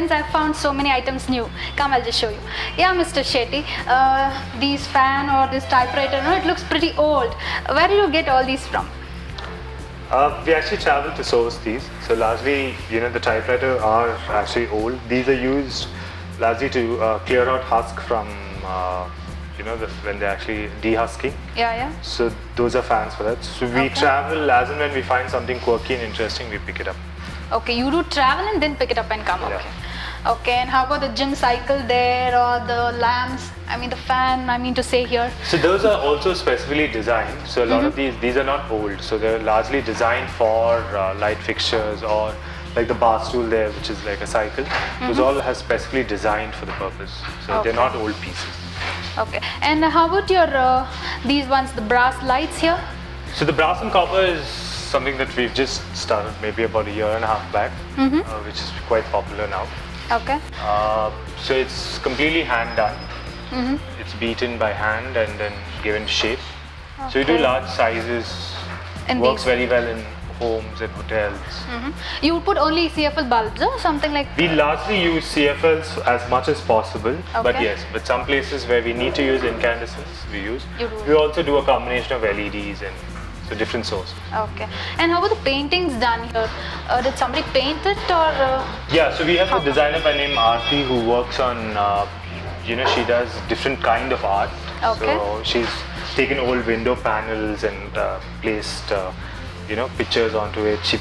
friends, I've found so many items new. Come, I'll just show you. Yeah, Mr. Shetty, these fan or this typewriter, no, it looks pretty old. Where did you get all these from? We actually traveled to source these. So largely, the typewriter are actually old. These are used largely to clear out husk from, when they're actually dehusking. Yeah. So those are fans for that. So we travel as and when we find something quirky and interesting, we pick it up. Okay, you do travel and then pick it up and come. Yeah. Okay. Okay, and how about the gym cycle there or the lamps? I mean the fan, I mean to say here. So those are also specifically designed. So a lot of these are not old. So they're largely designed for light fixtures, or like the bar stool there, which is like a cycle. Those all are specifically designed for the purpose. So they're not old pieces. Okay, and how about your these ones, the brass lights here? So the brass and copper is something that we've just started maybe about a year and a half back, which is quite popular now. Okay. So it's completely hand done. It's beaten by hand and then given shape. So we do large sizes. And works these- very well in homes and hotels. You would put only CFL bulbs or something like? We largely use CFLs as much as possible, but Okay. yes, but some places where we need to use incandescents, we use. You do. We also do a combination of LEDs and so different sources. Okay. And how about the paintings done here? Did somebody paint it or? Yeah, so we have a designer by name Aarti who works on, she does different kind of art. Okay. So she's taken old window panels and placed, pictures onto it. She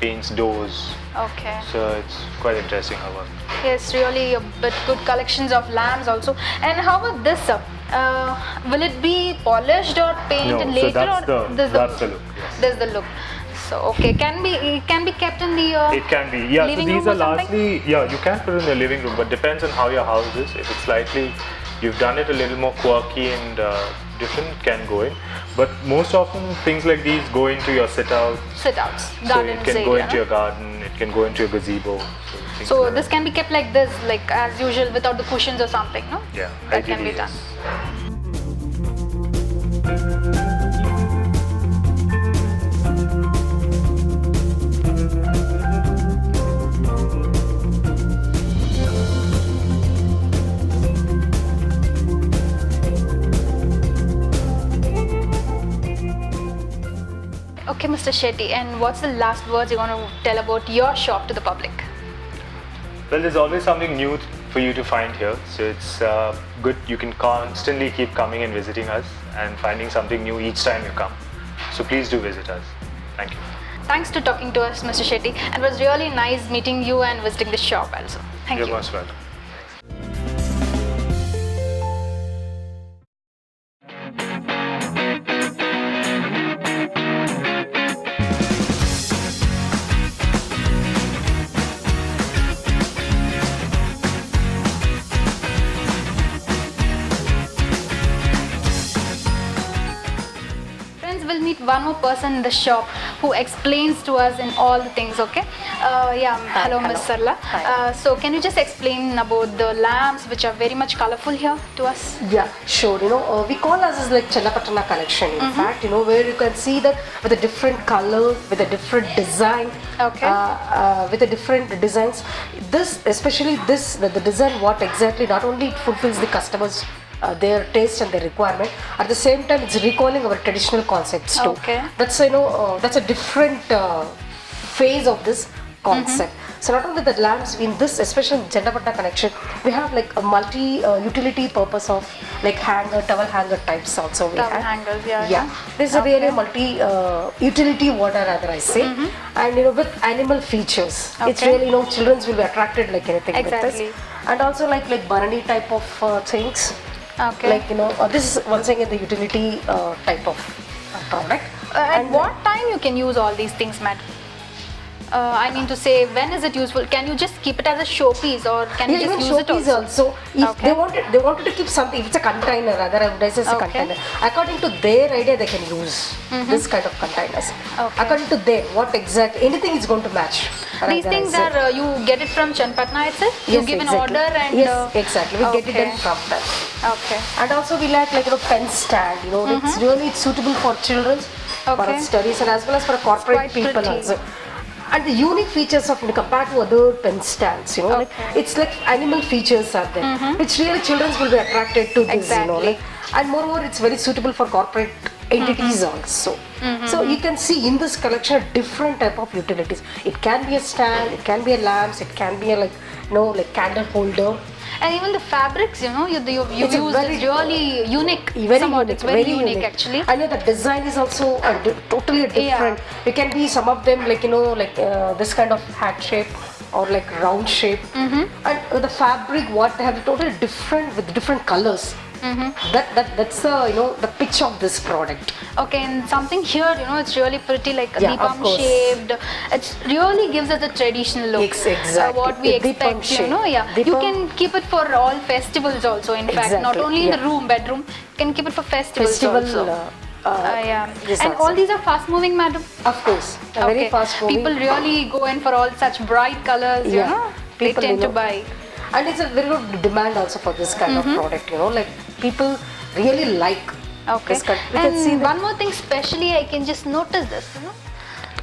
paints doors. Okay. So it's quite interesting her work. Yes, really a bit good collections of lamps also. And how about this? Will it be polished or painted No, so later, that's or that's the look. Yes. This is the look. So okay, it can be kept in the It can be, yeah. So living these room are or something? largely, yeah, you can put it in the living room, but depends on how your house is. If it's slightly, you've done it a little more quirky and different, can go in. But most often things like these go into your sit-out. Sit-outs, So gardens it can area. go into no? your garden. It can go into your gazebo. Things So like this that. can be kept like this, like as usual, without the cushions or something, no? Yeah, That can be ideally, done. yes. Okay, Mr. Shetty, and what's the last words you want to tell about your shop to the public? Well, there's always something new for you to find here. So it's good. You can constantly keep coming and visiting us and finding something new each time you come. So please do visit us. Thank you. Thanks to talking to us, Mr. Shetty, and it was really nice meeting you and visiting the shop also. Thank You're you. most welcome. Friends, we'll meet one more person in the shop who explains to us in all the things, okay? Hello, Miss Sarla. So can you just explain about the lamps which are very much colorful here to us? Yeah, sure. We call us as like Channapatana collection. In fact, where you can see that with a different color, with a different design, Okay. with the different designs. This, especially this, the design, what exactly not only it fulfills the customers. Their taste and their requirement. At the same time, it's recalling our traditional concepts too. Okay. That's that's a different phase of this concept. So not only the lamps in this, especially in Channapatna connection, we have like a multi-utility purpose of like towel hanger types also. We Towel have. hangers, yeah. Yeah, this is a really multi-utility what I rather I say, and with animal features. It's Okay. really children will be attracted like anything with Exactly. this, and also like Barani type of things. Okay. Like this is once again the utility type of product. At what time you can use all these things, madam? I mean to say, when is it useful? Can you just keep it as a showpiece, or can you Yeah, just even use it showpiece also? also. If Okay. they wanted to keep something, if it's a container, rather I would say it's a Okay. container. According to their idea, they can use this kind of containers. Okay. According to them, what exactly anything is going to match. These rather I things say. are you get it from Channapatna itself? You Yes, give an exactly. order and yes, exactly. We get it okay. done from them. Okay. And also we like pen stand. It's suitable for children for Okay. studies and as well as for corporate Quite people pretty. also. And the unique features of compared to other pen stands, you know, like it's like animal features are there, which really children will be attracted to this, you know, like, and moreover it's very suitable for corporate entities also. So you can see in this collection a different type of utilities. It can be a stand, it can be a lamps, it can be a like, you know, like candle holder. And even the fabrics, you know, you It's a used very- is really unique. Very somewhat. unique, It's very unique actually. I know the design is also totally different. It can be some of them like, you know, like this kind of hat shape or like round shape. And the fabric, what they have totally different with different colors. That's the, you know, the pitch of this product. Okay, and something here, you know, it's really pretty like Yeah, of deepam course. shaped. It really gives us a traditional look. Exactly. What we The deepam expect, you shape. know, yeah. You Deepam- can keep it for all festivals also. In fact, not Exactly, only in the yeah. bedroom. You can keep it for festivals Festival. also. Yeah. This And also. all these are fast moving, madam. Of course, very fast moving. People really go in for all such bright colors, you Yeah. know. People, they tend you to know, buy. And it's a very good demand also for this kind of product, you know, like people really like Okay. this kind. We can see And that one more thing, especially I can just notice this, you know.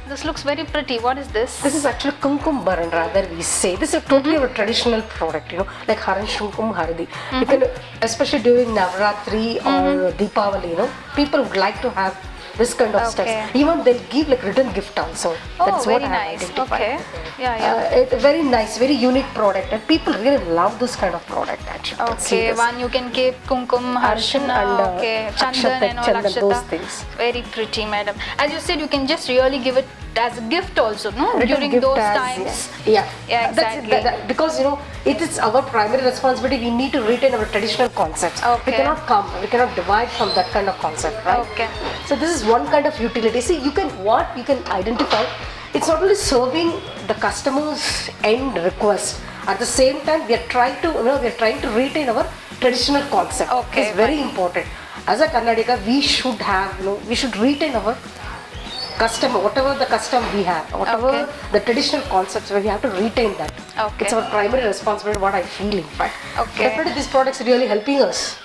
This looks very pretty. What is this? this is actually kumkum baran, rather we say. This is totally a traditional product, you know, like haran shunkum hardi. You can, especially during Navratri or Deepavali, you know, people would like to have this kind of stuff. Okay. Even they'll give like return gift also. Oh, That's what very I have nice. identified. Okay. Yeah. It's a very nice, very unique product, and people really love this kind of product. Actually, You can see Okay, this. one you can keep kumkum, Harshan harshana, and, okay, chandan akshata, and all chandan, akshata. those things. Very pretty, madam. As you said, you can just really give it as a gift also, no? Return During gift those as- times. Yeah, Yeah, That's it, exactly. because you know it is our primary responsibility. We need to retain our traditional concepts. We Okay. we cannot divide from that kind of concept, right? Okay. So this is one kind of utility. See, you can identify. It's not only serving the customer's end request. At the same time, we are trying to retain our traditional concept. Okay, It's very important. As a Karnataka, we should retain our customer, whatever the custom we have, whatever Okay. the traditional concepts, we have to retain that. Okay. It's our primary responsibility, what I feel in fact. Okay. Definitely these products are really helping us.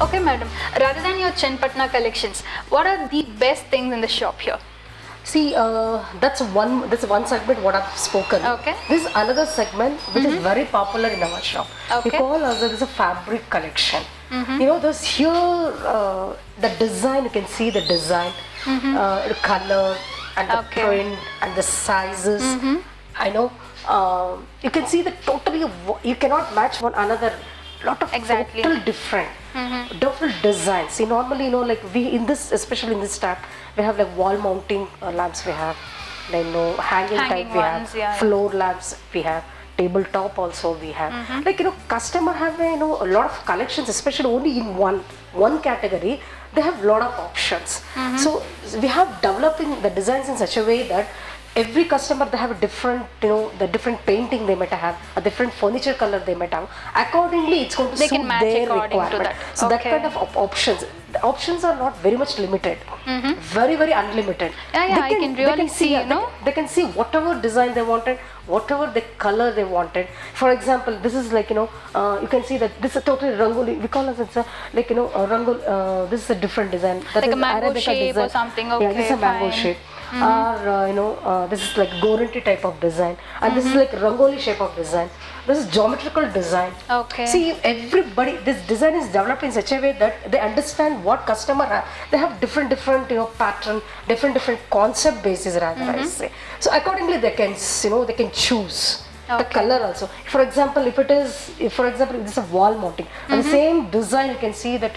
Okay, madam. Rather than your Chenpatna collections, what are the best things in the shop here? See, that's one segment what I've spoken. Okay. This is another segment which is very popular in our shop. We Okay. call as a fabric collection. You know, there's here the design. You can see the design, the color, and the Okay. print and the sizes. I know you can see that totally. You cannot match one another. Lot of Exactly. total different designs. See, normally, you know, like we in this, especially in this tab, we have like wall mounting lamps. We have, like, hanging Hanging type. We ones, have yeah. floor lamps. We have tabletop also. We have like, you know, customer have a lot of collections, especially only in one category. They have lot of options. So we have developing the designs in such a way that every customer, they have a different, the different painting they might have, a different furniture color they might have. Accordingly, it's going to They suit can match their according to requirement. that. So that Okay. kind of options. The options are not very much limited. Very, very unlimited. Yeah, I can really see, you know. They can see whatever design they wanted, whatever the color they wanted. For example, this is like, you can see that this is totally rangoli. We call it as a, like, a rangoli. This is a different design. That Like a is mango Arabica shape or design. something. Yeah, this is a Okay, mango fine. shape. Or this is like Goranti type of design, and this is like rangoli shape of design. This is geometrical design. Okay. See, everybody, this design is developed in such a way that they understand what customer have. They have different pattern, different concept basis, rather I say. So accordingly, they can they can choose. The Okay. color also. For example, if this is a wall mounting, and the same design, you can see that